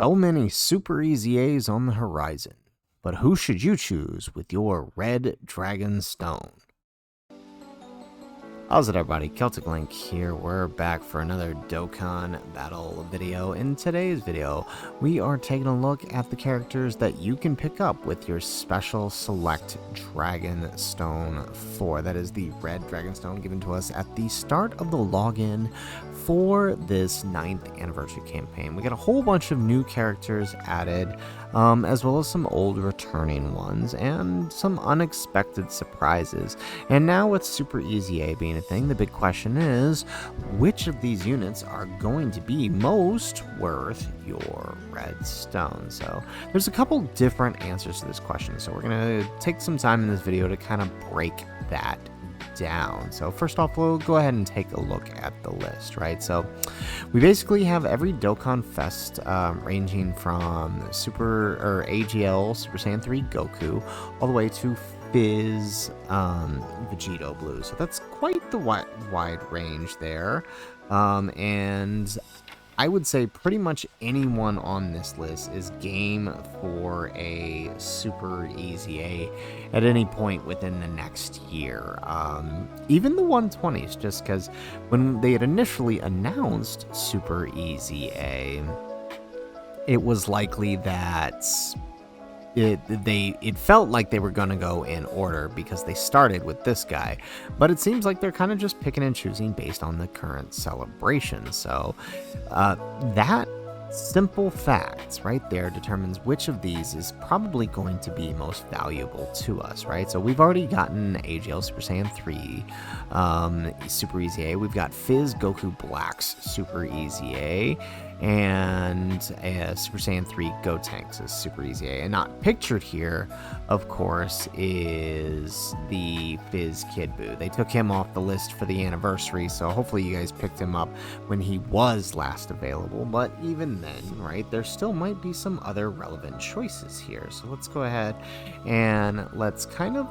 So many Super EZA's on the horizon, but who should you choose with your Red Dragon Stone? How's it, everybody? Celtic Link here. We're back for another Dokkan battle video. In today's video, we are taking a look at the characters that you can pick up with your special select Dragon Stone 4. That is the Red Dragon Stone given to us at the start of the login for this 9th anniversary campaign. We got a whole bunch of new characters added, as well as some old returning ones, and some unexpected surprises. And now with Super EZA being a thing, the big question is, which of these units are going to be most worth your red stone? So there's a couple different answers to this question, so we're going to take some time in this video to kind of break that down. So first off, we'll go ahead and take a look at the list, right? So we basically have every Dokkan Fest ranging from AGL Super Saiyan 3 Goku all the way to Fizz Vegito Blue. So that's quite the wide range there. And I would say pretty much anyone on this list is game for a Super EZA at any point within the next year. Even the 120s, just because when they had initially announced Super EZA, it was likely that it felt like they were going to go in order because they started with this guy, but it seems like they're kind of just picking and choosing based on the current celebration. So that simple fact right there determines which of these is probably going to be most valuable to us, right? So we've already gotten AGL Super Saiyan 3 Super EZA. We've got Fizz Goku Black's Super EZA, and Super Saiyan 3 Gotenks is Super EZA. And not pictured here, of course, is the Fizz Kid Buu. They took him off the list for the anniversary, so hopefully you guys picked him up when he was last available. But even then, right, there still might be some other relevant choices here. So let's go ahead and let's kind of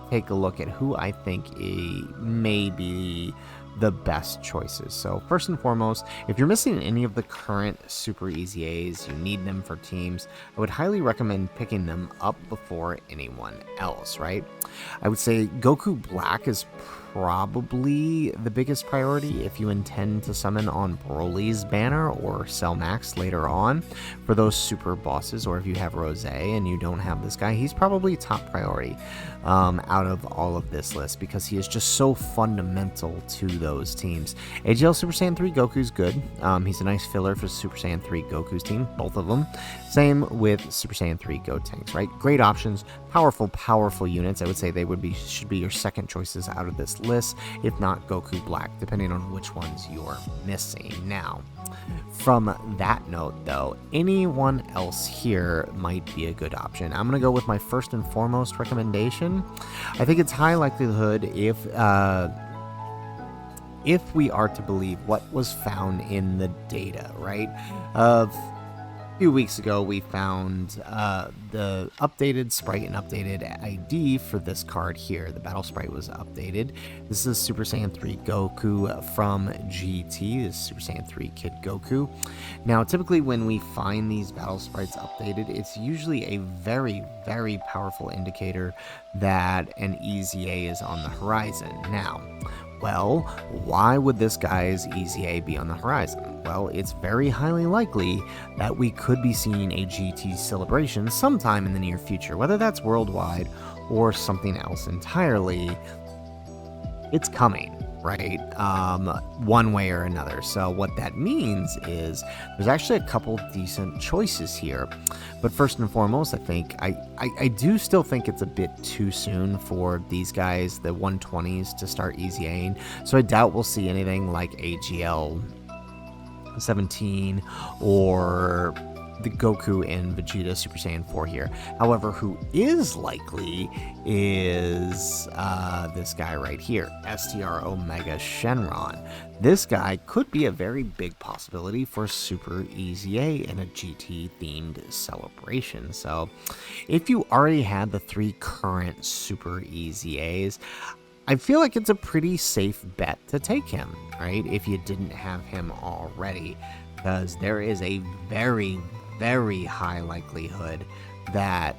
take a look at who I think may be the best choices. So first and foremost, if you're missing any of the current Super EZAs, you need them for teams, I would highly recommend picking them up before anyone else, right? I would say Goku Black is probably the biggest priority if you intend to summon on Broly's banner or Cell Max later on for those super bosses, or if you have Rose and you don't have this guy, he's probably top priority out of all of this list because he is just so fundamental to those teams. AGL Super Saiyan 3 Goku's good. He's a nice filler for Super Saiyan 3 Goku's team, both of them. Same with Super Saiyan 3 Gotenks, right? Great options, powerful units. I would say they should be your second choices out of this list, if not Goku Black, depending on which ones you're missing. Now, from that note, though, anyone else here might be a good option. I'm going to go with my first and foremost recommendation. I think it's high likelihood if we are to believe what was found in the data, right? A few weeks ago, we found the updated sprite and updated ID for this card here. The battle sprite was updated. This is Super Saiyan 3 Goku from GT. This is Super Saiyan 3 Kid Goku. Now, typically when we find these battle sprites updated, it's usually a very, very powerful indicator that an EZA is on the horizon. Now, well, why would this guy's EZA be on the horizon? Well, it's very highly likely that we could be seeing a GT celebration sometime in the near future, whether that's worldwide or something else entirely. It's coming, right? One way or another. So what that means is there's actually a couple decent choices here. But first and foremost, I think I do still think it's a bit too soon for these guys, the 120s, to start EZAing. So I doubt we'll see anything like AGL 17 or the Goku and Vegeta Super Saiyan 4 here. However, who is likely is this guy right here, STR Omega Shenron. This guy could be a very big possibility for Super EZA in a GT-themed celebration. So if you already had the 3 current Super EZAs, I feel like it's a pretty safe bet to take him, right? If you didn't have him already, because there is a very, very high likelihood that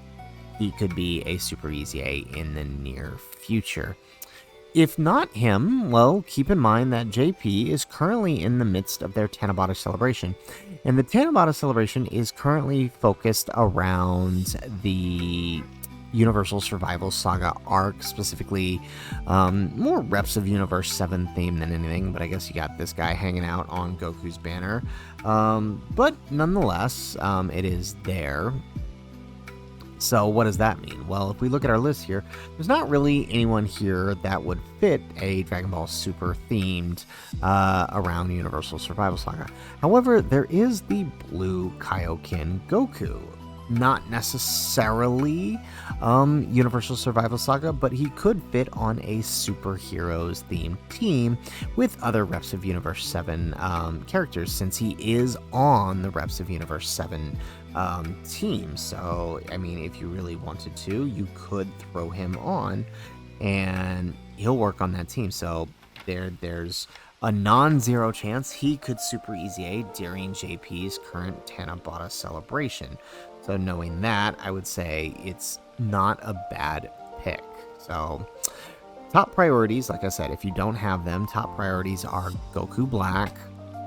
he could be a Super EZA in the near future. If not him, well, keep in mind that JP is currently in the midst of their Tanabata celebration. And the Tanabata celebration is currently focused around the Universal Survival Saga arc, specifically more Reps of Universe 7 theme than anything, but I guess you got this guy hanging out on Goku's banner. But nonetheless, it is there. So what does that mean? Well, if we look at our list here, there's not really anyone here that would fit a Dragon Ball Super themed around Universal Survival Saga. However, there is the Blue Kaioken Goku. Not necessarily Universal Survival Saga, but he could fit on a superheroes themed team with other Reps of Universe 7 characters, since he is on the Reps of Universe 7 team. So, I mean, if you really wanted to, you could throw him on and he'll work on that team. So there's a non-zero chance he could Super EZA during JP's current Tanabata celebration. So knowing that, I would say it's not a bad pick. So top priorities, like I said, if you don't have them, top priorities are Goku Black,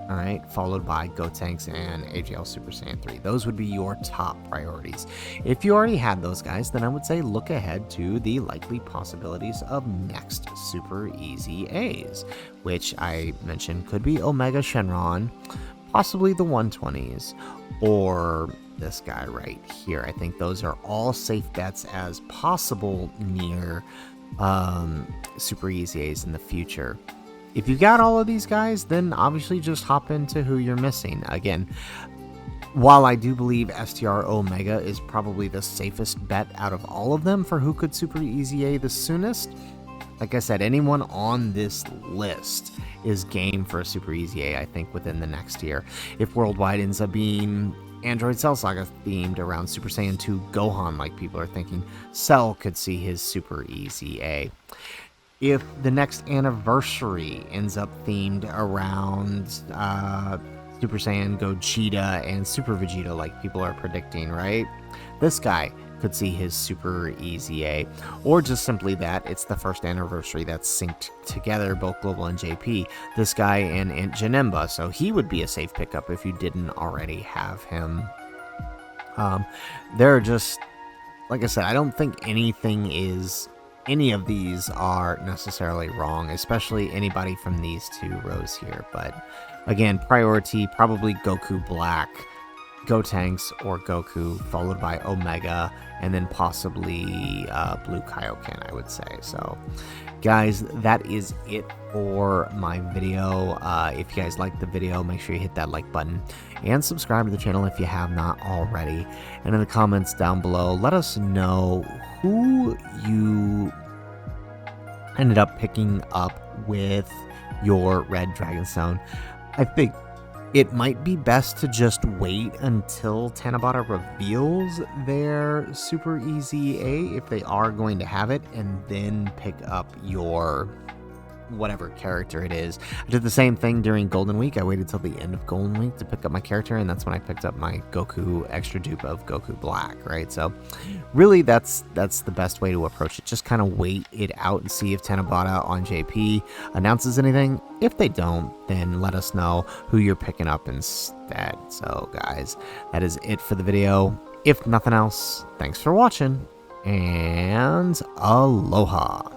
all right, followed by Gotenks and AGL Super Saiyan 3. Those would be your top priorities. If you already had those guys, then I would say look ahead to the likely possibilities of next Super EZA's, which I mentioned could be Omega Shenron, possibly the 120s, or this guy right here. I think those are all safe bets as possible near Super EZA's in the future. If you got all of these guys, then obviously just hop into who you're missing. Again, while I do believe STR Omega is probably the safest bet out of all of them for who could Super EZA the soonest, like I said, anyone on this list is game for a Super EZA, I think, within the next year. If Worldwide ends up being Android Cell Saga themed around Super Saiyan 2 Gohan, like people are thinking, Cell could see his Super EZA. If the next anniversary ends up themed around Super Saiyan Gogeta and Super Vegeta, like people are predicting, right? This guy could see his Super EZA, or just simply that it's the first anniversary that's synced together, both Global and JP, this guy and Aunt Janemba, so he would be a safe pickup if you didn't already have him. There are just, like I said, I don't think any of these are necessarily wrong, especially anybody from these two rows here. But again, priority, probably Goku Black, Gotenks or Goku, followed by Omega, and then possibly Blue Kaioken, I would say. So guys, that is it for my video. If you guys liked the video, make sure you hit that like button and subscribe to the channel if you have not already. And in the comments down below, let us know who you ended up picking up with your Red Dragonstone. I think it might be best to just wait until Tanabata reveals their Super EZA, if they are going to have it, and then pick up your whatever character it is. I did the same thing during Golden Week. I waited till the end of Golden Week to pick up my character, and that's when I picked up my Goku extra dupe of Goku Black, right? So really that's the best way to approach it. Just kind of wait it out and see if Tanabata on JP announces anything. If they don't, then let us know who you're picking up instead. So guys, that is it for the video. If nothing else, thanks for watching, and aloha.